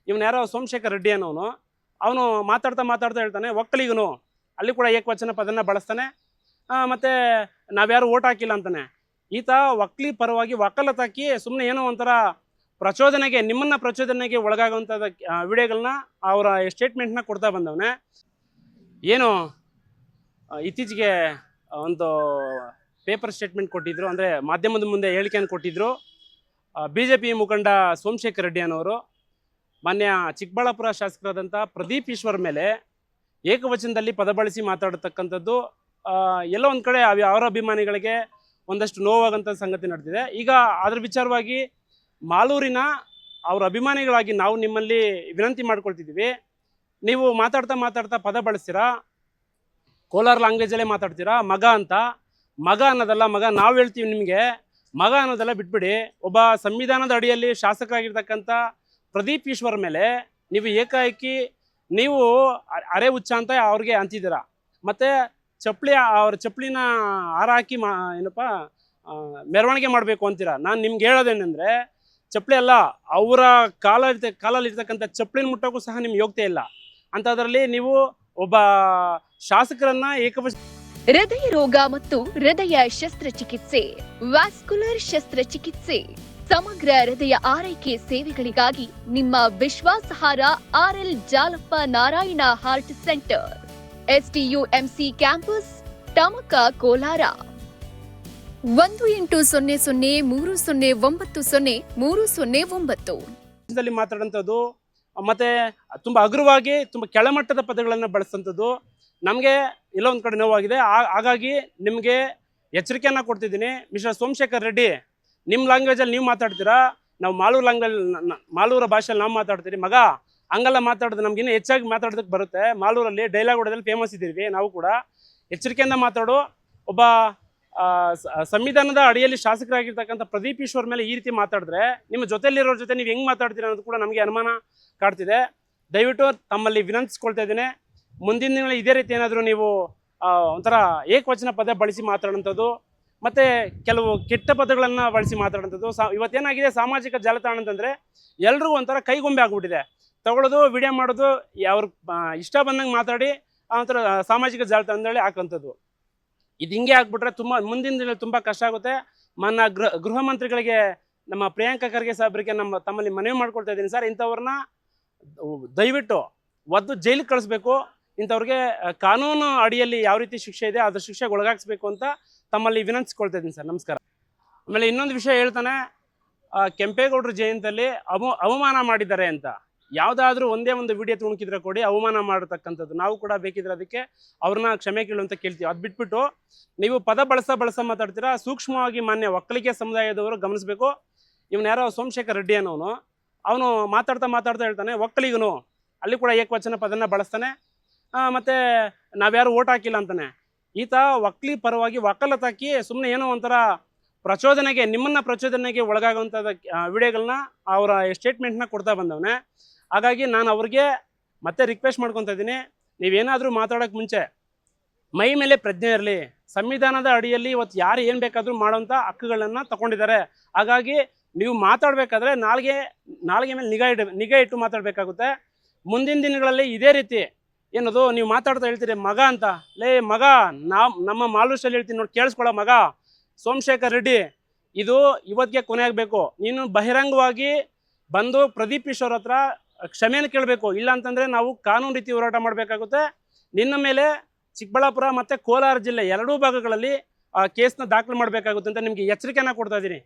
ಇವನು ಯಾರೋ ಸೋಮಶೇಖರ್ ರೆಡ್ಡಿ ಅನ್ನೋನು, ಅವನು ಮಾತಾಡ್ತಾ ಹೇಳ್ತಾನೆ ಒಕ್ಕಲಿಗನು, ಅಲ್ಲಿ ಕೂಡ ಏಕವಚನ ಪದನ ಬಳಸ್ತಾನೆ. ಮತ್ತು ನಾವ್ಯಾರು ಓಟ್ ಹಾಕಿಲ್ಲ ಅಂತಾನೆ. ಈತ ಒಕ್ಕಲಿ ಪರವಾಗಿ ವಕಾಲತ್ತಾಕಿ ಸುಮ್ಮನೆ ಏನೋ ಒಂಥರ ಪ್ರಚೋದನೆಗೆ, ನಿಮ್ಮನ್ನು ಪ್ರಚೋದನೆಗೆ ಒಳಗಾಗುವಂಥದ್ದು ವಿಡಿಯೋಗಳನ್ನ ಅವರ ಸ್ಟೇಟ್ಮೆಂಟ್ನ ಕೊಡ್ತಾ ಬಂದವನೇ. ಏನು ಇತ್ತೀಚೆಗೆ ಒಂದು ಪೇಪರ್ ಸ್ಟೇಟ್ಮೆಂಟ್ ಕೊಟ್ಟಿದ್ರು, ಅಂದರೆ ಮಾಧ್ಯಮದ ಮುಂದೆ ಹೇಳಿಕೆಯನ್ನು ಕೊಟ್ಟಿದ್ರು. BJP ಮುಖಂಡ ಸೋಮಶೇಖರ್ ರೆಡ್ಡಿ ಅನ್ನೋರು ಮಾನ್ಯ ಚಿಕ್ಕಬಳ್ಳಾಪುರ ಶಾಸಕರಾದಂಥ ಪ್ರದೀಪ್ ಈಶ್ವರ್ ಮೇಲೆ ಏಕವಚನದಲ್ಲಿ ಪದ ಬಳಸಿ ಮಾತಾಡತಕ್ಕಂಥದ್ದು ಎಲ್ಲೋ ಒಂದು ಕಡೆ ಅವರ ಅಭಿಮಾನಿಗಳಿಗೆ ಒಂದಷ್ಟು ನೋವಾಗಂಥ ಸಂಗತಿ ನಡೆದಿದೆ. ಈಗ ಅದರ ವಿಚಾರವಾಗಿ ಮಾಲೂರಿನ ಅವರ ಅಭಿಮಾನಿಗಳಾಗಿ ನಾವು ನಿಮ್ಮಲ್ಲಿ ವಿನಂತಿ ಮಾಡ್ಕೊಳ್ತಿದ್ದೀವಿ. ನೀವು ಮಾತಾಡ್ತಾ ಪದ ಬಳಸ್ತೀರಾ, ಕೋಲಾರ ಲ್ಯಾಂಗ್ವೇಜಲ್ಲೇ ಮಾತಾಡ್ತೀರಾ. ಮಗ ಅಂತ, ಮಗ ಅನ್ನೋದಲ್ಲ, ಮಗ ನಾವು ಹೇಳ್ತೀವಿ ನಿಮಗೆ, ಮಗ ಅನ್ನೋದೆಲ್ಲ ಬಿಟ್ಬಿಡಿ. ಒಬ್ಬ ಸಂವಿಧಾನದ ಅಡಿಯಲ್ಲಿ ಶಾಸಕರಾಗಿರ್ತಕ್ಕಂಥ ಪ್ರದೀಪ್ ಈಶ್ವರ್ ಮೇಲೆ ನೀವು ಏಕಾಏಕಿ ನೀವು ಅರೆ ಹುಚ್ಚ ಅಂತ ಅವ್ರಿಗೆ ಅಂತಿದ್ದೀರಾ. ಮತ್ತು ಅವ್ರ ಚಪ್ಪಲಿನ ಹಾರ ಹಾಕಿ ಏನಪ್ಪ ಮೆರವಣಿಗೆ ಮಾಡಬೇಕು ಅಂತೀರಾ. ನಾನು ನಿಮ್ಗೆ ಹೇಳೋದೇನೆಂದರೆ, ಚಪ್ಪಲಿ ಅಲ್ಲ, ಅವರ ಕಾಲಲ್ಲಿರ್ತಕ್ಕಂಥ ಚಪ್ಪಲಿನ ಮುಟ್ಟೋಕ್ಕೂ ಸಹ ನಿಮ್ಗೆ ಯೋಗ್ಯತೆ ಇಲ್ಲ. ಅಂಥದ್ರಲ್ಲಿ ನೀವು ಒಬ್ಬ ಶಾಸಕರನ್ನ ಹೃದಯ ರೋಗ ಮತ್ತು ಹೃದಯ ಶಸ್ತ್ರಚಿಕಿತ್ಸೆ, ವ್ಯಾಸ್ಕುಲರ್ ಶಸ್ತ್ರಚಿಕಿತ್ಸೆ, ಸಮಗ್ರ ಹೃದಯ ಆರೈಕೆ ಸೇವೆಗಳಿಗಾಗಿ ನಿಮ್ಮ ವಿಶ್ವಾಸಾರ್ಹ RL Jalappa Narayana heart centre, STUMC campus, Tamaka, Kolar. 180030090309 ಮಾತಾಡೋಂಥದ್ದು, ಮತ್ತೆ ತುಂಬಾ ಅಗ್ರವಾಗಿ ತುಂಬಾ ಕೆಳಮಟ್ಟದ ಪದಗಳನ್ನು ಬಳಸಂಥದ್ದು ನಮಗೆ ಎಲ್ಲೋ ಒಂದು ಕಡೆ ನೋವಾಗಿದೆ. ಹಾಗಾಗಿ ನಿಮಗೆ ಎಚ್ಚರಿಕೆಯನ್ನು ಕೊಡ್ತಿದ್ದೀನಿ. ಮಿಸ್ಟರ್ ಸೋಮಶೇಖರ್ ರೆಡ್ಡಿ, ನಿಮ್ಮ ಲ್ಯಾಂಗ್ವೇಜಲ್ಲಿ ನೀವು ಮಾತಾಡ್ತೀರಾ, ನಾವು ಮಾಲೂರ ಭಾಷೆಯಲ್ಲಿ ನಾವು ಮಾತಾಡ್ತೀರಿ. ಮಗ ಹಂಗೆಲ್ಲ ಮಾತಾಡೋದು ನಮ್ಗಿನ್ನೂ ಹೆಚ್ಚಾಗಿ ಮಾತಾಡೋದಕ್ಕೆ ಬರುತ್ತೆ. ಮಾಲೂರಲ್ಲಿ ಡೈಲಾಗ್ ಹೊಡೆದಲ್ಲಿ ಫೇಮಸ್ ಇದ್ದೀವಿ ನಾವು ಕೂಡ. ಎಚ್ಚರಿಕೆಯಿಂದ ಮಾತಾಡು. ಒಬ್ಬ ಸಂವಿಧಾನದ ಅಡಿಯಲ್ಲಿ ಶಾಸಕರಾಗಿರ್ತಕ್ಕಂಥ ಪ್ರದೀಪ್ ಈಶ್ವರ್ ಮೇಲೆ ಈ ರೀತಿ ಮಾತಾಡಿದ್ರೆ ನಿಮ್ಮ ಜೊತೆಯಲ್ಲಿರೋರ ಜೊತೆ ನೀವು ಹೆಂಗೆ ಮಾತಾಡ್ತೀರಾ ಅನ್ನೋದು ಕೂಡ ನಮಗೆ ಅನುಮಾನ ಕಾಡ್ತಿದೆ. ದಯವಿಟ್ಟು ತಮ್ಮಲ್ಲಿ ವಿನಂತಿಸ್ಕೊಳ್ತಾ ಇದ್ದೀನಿ, ಮುಂದಿನ ದಿನಗಳಲ್ಲಿ ಇದೇ ರೀತಿ ಏನಾದರೂ ನೀವು ಒಂಥರ ಏಕವಚನ ಪದ ಬಳಸಿ ಮಾತಾಡೋಂಥದ್ದು ಮತ್ತು ಕೆಲವು ಕೆಟ್ಟ ಪದಗಳನ್ನು ಬಳಸಿ ಮಾತಾಡೋಂಥದ್ದು ಇವತ್ತೇನಾಗಿದೆ, ಸಾಮಾಜಿಕ ಜಾಲತಾಣ ಅಂತಂದರೆ ಎಲ್ರಿಗೂ ಒಂಥರ ಕೈಗೊಂಬೆ ಆಗ್ಬಿಟ್ಟಿದೆ. ತಗೊಳ್ಳೋದು, ವಿಡಿಯೋ ಮಾಡೋದು, ಅವ್ರ ಇಷ್ಟ ಬಂದಂಗೆ ಮಾತಾಡಿ ಒಂಥರ ಸಾಮಾಜಿಕ ಜಾಲತಾಣದಲ್ಲಿ ಹಾಕೋಂಥದ್ದು. ಇದು ಹಿಂಗೆ ಆಗ್ಬಿಟ್ರೆ ಮುಂದಿನ ದಿನದಲ್ಲಿ ತುಂಬ ಕಷ್ಟ ಆಗುತ್ತೆ. ಗೃಹ ಮಂತ್ರಿಗಳಿಗೆ, ನಮ್ಮ ಪ್ರಿಯಾಂಕಾ ಖರ್ಗೆ ಸಾಹೇಬರಿಗೆ ತಮ್ಮಲ್ಲಿ ಮನವಿ ಮಾಡ್ಕೊಳ್ತಾ ಇದ್ದೀನಿ ಸರ್, ಇಂಥವ್ರನ್ನ ದಯವಿಟ್ಟು ಒದ್ದು ಜೈಲಿಗೆ ಕಳಿಸ್ಬೇಕು. ಇಂಥವ್ರಿಗೆ ಕಾನೂನು ಅಡಿಯಲ್ಲಿ ಯಾವ ರೀತಿ ಶಿಕ್ಷೆ ಇದೆ ಅದ್ರ ಶಿಕ್ಷೆಗೆ ಒಳಗಾಗಿಸ್ಬೇಕು ಅಂತ ತಮ್ಮಲ್ಲಿ ವಿನಂತಿಸ್ಕೊಳ್ತಾ ಇದ್ದೀನಿ ಸರ್. ನಮಸ್ಕಾರ. ಆಮೇಲೆ ಇನ್ನೊಂದು ವಿಷಯ ಹೇಳ್ತಾನೆ, ಕೆಂಪೇಗೌಡರ ಜಯಂತಿಯಲ್ಲಿ ಅವಮಾನ ಮಾಡಿದ್ದಾರೆ ಅಂತ. ಯಾವುದಾದ್ರೂ ಒಂದೇ ಒಂದು ವಿಡಿಯೋ ತುಣುಕಿದ್ರೆ ಕೊಡಿ, ಅವಮಾನ ಮಾಡತಕ್ಕಂಥದ್ದು. ನಾವು ಕೂಡ ಬೇಕಿದ್ರೆ ಅದಕ್ಕೆ ಅವ್ರನ್ನ ಕ್ಷಮೆ ಕೇಳು ಅಂತ ಕೇಳ್ತೀವಿ. ಅದು ಬಿಟ್ಬಿಟ್ಟು ನೀವು ಪದ ಬಳಸ ಮಾತಾಡ್ತೀರಾ. ಸೂಕ್ಷ್ಮವಾಗಿ ಮಾನ್ಯ ಒಕ್ಕಲಿಗೆ ಸಮುದಾಯದವರು ಗಮನಿಸಬೇಕು. ಇವನು ಯಾರೋ ಸೋಮಶೇಖರ್ ರೆಡ್ಡಿ ಅನ್ನೋನು, ಅವನು ಮಾತಾಡ್ತಾ ಹೇಳ್ತಾನೆ ಒಕ್ಕಲಿಗನು, ಅಲ್ಲಿ ಕೂಡ ಏಕವಚನ ಪದನ ಬಳಸ್ತಾನೆ. ಮತ್ತು ನಾವ್ಯಾರು ಓಟ್ ಹಾಕಿಲ್ಲ ಅಂತಾನೆ. ಈತ ಒಕ್ಕಲಿ ಪರವಾಗಿ ವಕಾಲತ್ತಾಕಿ ಸುಮ್ಮನೆ ಏನೋ ಒಂಥರ ಪ್ರಚೋದನೆಗೆ, ನಿಮ್ಮನ್ನು ಪ್ರಚೋದನೆಗೆ ಒಳಗಾಗುವಂಥದ್ದು ವಿಡಿಯೋಗಳನ್ನ ಅವರ ಸ್ಟೇಟ್ಮೆಂಟ್ನ ಕೊಡ್ತಾ ಬಂದವನೇ. ಹಾಗಾಗಿ ನಾನು ಅವ್ರಿಗೆ ಮತ್ತೆ ರಿಕ್ವೆಸ್ಟ್ ಮಾಡ್ಕೊತಾ ಇದ್ದೀನಿ, ನೀವೇನಾದರೂ ಮಾತಾಡೋಕ್ಕೆ ಮುಂಚೆ ಮೈ ಮೇಲೆ ಪ್ರಜ್ಞೆ ಇರಲಿ. ಸಂವಿಧಾನದ ಅಡಿಯಲ್ಲಿ ಇವತ್ತು ಯಾರು ಏನು ಬೇಕಾದರೂ ಮಾಡೋಂಥ ಹಕ್ಕುಗಳನ್ನು ತಗೊಂಡಿದ್ದಾರೆ. ಹಾಗಾಗಿ ನೀವು ಮಾತಾಡಬೇಕಾದ್ರೆ ನಾಲ್ಗೆ ಮೇಲೆ ನಿಗಾ ಇಟ್ಟು ಮಾತಾಡಬೇಕಾಗುತ್ತೆ. ಮುಂದಿನ ದಿನಗಳಲ್ಲಿ ಇದೇ ರೀತಿ ಏನದು ನೀವು ಮಾತಾಡ್ತಾ ಹೇಳ್ತೀರಿ ಮಗ ಅಂತ, ಲೇ ಮಗ, ನಮ್ಮ ಮಾಲೂರಲ್ಲಿ ಹೇಳ್ತೀನಿ ನೋಡಿ, ಕೇಳಿಸ್ಕೊಳ್ಳೋ ಮಗ ಸೋಮಶೇಖರ್ ರೆಡ್ಡಿ, ಇದು ಇವತ್ತಿಗೆ ಕೊನೆ ಆಗಬೇಕು. ನೀನು ಬಹಿರಂಗವಾಗಿ ಬಂದು ಪ್ರದೀಪ್ ಈಶ್ವರ್ ಹತ್ರ ಕ್ಷಮೆಯನ್ನು ಕೇಳಬೇಕು. ಇಲ್ಲ ಅಂತಂದರೆ ನಾವು ಕಾನೂನು ರೀತಿ ಹೋರಾಟ ಮಾಡಬೇಕಾಗುತ್ತೆ. ನಿನ್ನ ಮೇಲೆ ಚಿಕ್ಕಬಳ್ಳಾಪುರ ಮತ್ತು ಕೋಲಾರ ಜಿಲ್ಲೆ ಎರಡೂ ಭಾಗಗಳಲ್ಲಿ ಕೇಸ್ನ ದಾಖಲು ಮಾಡಬೇಕಾಗುತ್ತೆ ಅಂತ ನಿಮಗೆ ಎಚ್ಚರಿಕೆಯನ್ನು ಕೊಡ್ತಾ ಇದ್ದೀನಿ.